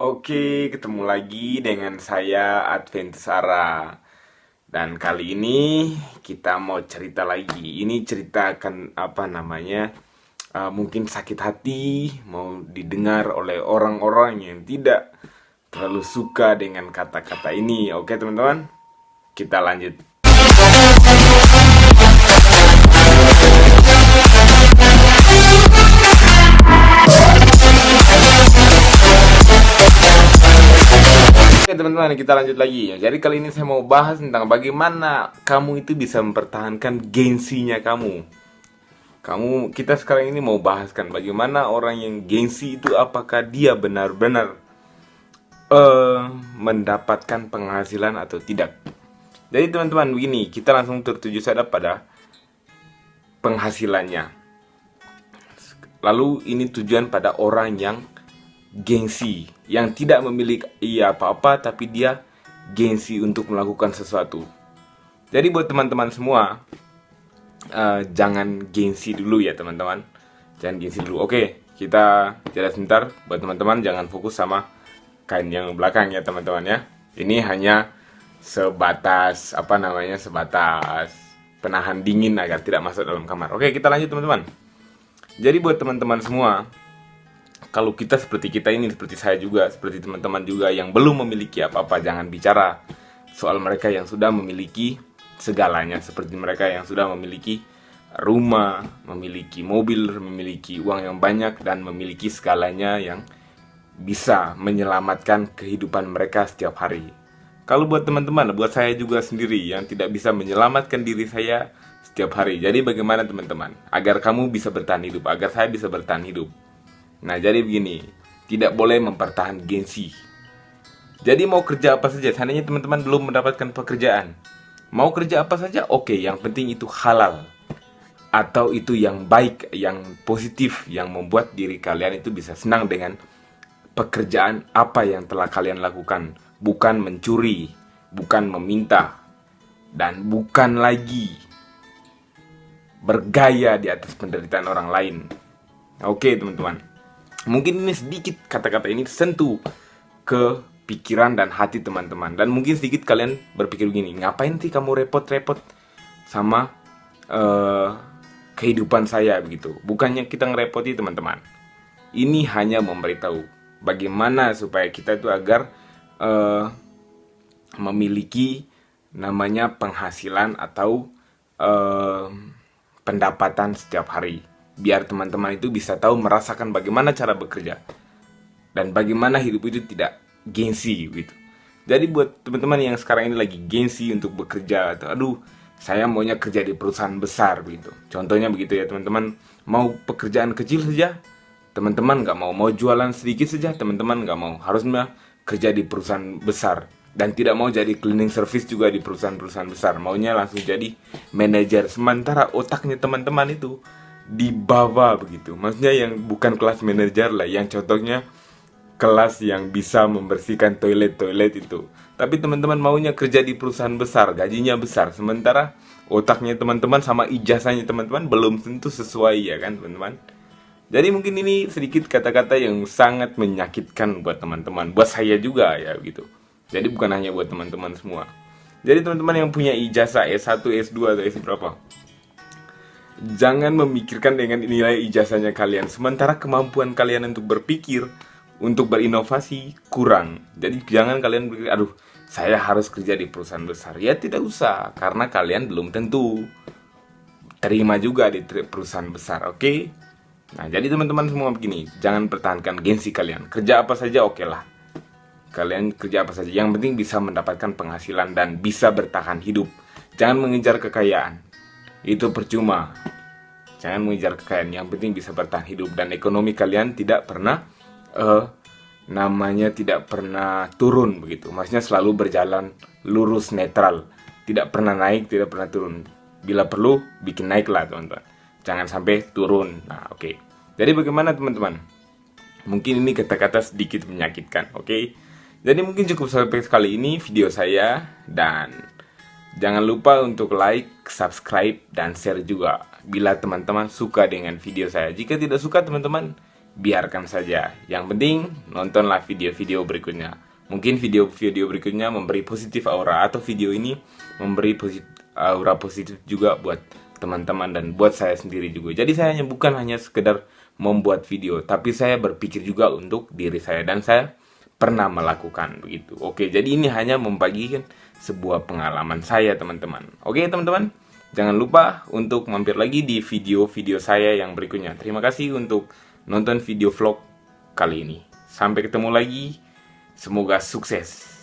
Oke, ketemu lagi dengan saya Adventsara. Dan kali ini kita mau cerita lagi. Ini cerita akan apa namanya? Mungkin sakit hati mau didengar oleh orang-orang yang tidak terlalu suka dengan kata-kata ini. Oke, teman-teman? Kita lanjut. Oke teman-teman, kita lanjut lagi. Jadi kali ini saya mau bahas tentang bagaimana kamu itu bisa mempertahankan gengsinya kamu. Kita sekarang ini mau bahaskan bagaimana orang yang gengsi itu apakah dia benar-benar mendapatkan penghasilan atau tidak. Jadi teman-teman begini, kita langsung tertuju saja pada penghasilannya. Lalu ini tujuan pada orang yang gengsi, yang tidak memiliki apa-apa tapi dia gengsi untuk melakukan sesuatu. Jadi buat teman-teman semua, jangan gengsi dulu ya teman-teman. Jangan gengsi dulu. Oke, kita jeda sebentar. Buat teman-teman jangan fokus sama kain yang belakang ya teman-teman ya. Ini hanya sebatas sebatas penahan dingin agar tidak masuk dalam kamar. Oke, kita lanjut teman-teman. Jadi buat teman-teman semua, kalau kita seperti kita ini, seperti saya juga, seperti teman-teman juga yang belum memiliki apa-apa, jangan bicara soal mereka yang sudah memiliki segalanya. Seperti mereka yang sudah memiliki rumah, memiliki mobil, memiliki uang yang banyak, dan memiliki segalanya yang bisa menyelamatkan kehidupan mereka setiap hari. Kalau buat teman-teman, buat saya juga sendiri yang tidak bisa menyelamatkan diri saya setiap hari. Jadi bagaimana teman-teman? Agar kamu bisa bertahan hidup, agar saya bisa bertahan hidup. Nah, jadi begini, tidak boleh mempertahankan gengsi. Jadi mau kerja apa saja, seandainya teman-teman belum mendapatkan pekerjaan, mau kerja apa saja, oke, yang penting itu halal. Atau itu yang baik, yang positif, yang membuat diri kalian itu bisa senang dengan pekerjaan apa yang telah kalian lakukan. Bukan mencuri, bukan meminta, dan bukan lagi bergaya di atas penderitaan orang lain. Oke teman-teman, mungkin ini sedikit kata-kata ini sentuh ke pikiran dan hati teman-teman. Dan mungkin sedikit kalian berpikir begini, ngapain sih kamu repot-repot sama kehidupan saya begitu. Bukannya kita ngerepoti teman-teman. Ini hanya memberitahu bagaimana supaya kita itu agar memiliki namanya penghasilan atau pendapatan setiap hari. Biar teman-teman itu bisa tahu merasakan bagaimana cara bekerja dan bagaimana hidup itu tidak gengsi gitu. Jadi buat teman-teman yang sekarang ini lagi gengsi untuk bekerja atau aduh saya maunya kerja di perusahaan besar begitu. Contohnya begitu ya teman-teman, mau pekerjaan kecil saja teman-teman nggak mau, mau jualan sedikit saja teman-teman nggak mau, harusnya kerja di perusahaan besar. Dan tidak mau jadi cleaning service juga di perusahaan-perusahaan besar, maunya langsung jadi manajer. Sementara otaknya teman-teman itu di bawah begitu, maksudnya yang bukan kelas manajer lah, yang contohnya kelas yang bisa membersihkan toilet itu. Tapi teman-teman maunya kerja di perusahaan besar, gajinya besar, sementara otaknya teman-teman sama ijazahnya teman-teman belum tentu sesuai ya kan teman-teman. Jadi mungkin ini sedikit kata-kata yang sangat menyakitkan buat teman-teman, buat saya juga ya gitu. Jadi bukan hanya buat teman-teman semua. Jadi teman-teman yang punya ijazah S1, S2 atau S berapa, jangan memikirkan dengan nilai ijazahnya kalian, sementara kemampuan kalian untuk berpikir, untuk berinovasi kurang. Jadi jangan kalian berpikir, aduh saya harus kerja di perusahaan besar. Ya tidak usah, karena kalian belum tentu terima juga di perusahaan besar, oke? Nah jadi teman-teman semua begini, jangan pertahankan gengsi kalian. Kerja apa saja oke lah. Kalian kerja apa saja, yang penting bisa mendapatkan penghasilan dan bisa bertahan hidup. Jangan mengejar kekayaan, itu percuma. Jangan mengejar kekayaan, yang penting bisa bertahan hidup. Dan ekonomi kalian tidak pernah tidak pernah turun begitu. Maksudnya selalu berjalan lurus netral, tidak pernah naik, tidak pernah turun. Bila perlu bikin naik lah teman-teman, jangan sampai turun. Nah oke. Jadi bagaimana teman-teman? Mungkin ini kata-kata sedikit menyakitkan, oke? Jadi mungkin cukup sampai sekali ini video saya. Dan jangan lupa untuk like, subscribe, dan share juga bila teman-teman suka dengan video saya. Jika tidak suka teman-teman, biarkan saja. Yang penting nontonlah video-video berikutnya. Mungkin video-video berikutnya memberi positif aura, atau video ini memberi aura positif juga buat teman-teman dan buat saya sendiri juga. Jadi saya bukan hanya sekedar membuat video, tapi saya berpikir juga untuk diri saya, dan saya pernah melakukan begitu. Oke, jadi ini hanya membagikan sebuah pengalaman saya, teman-teman. Oke, teman-teman, jangan lupa untuk mampir lagi di video-video saya yang berikutnya. Terima kasih untuk nonton video vlog kali ini. Sampai ketemu lagi. Semoga sukses.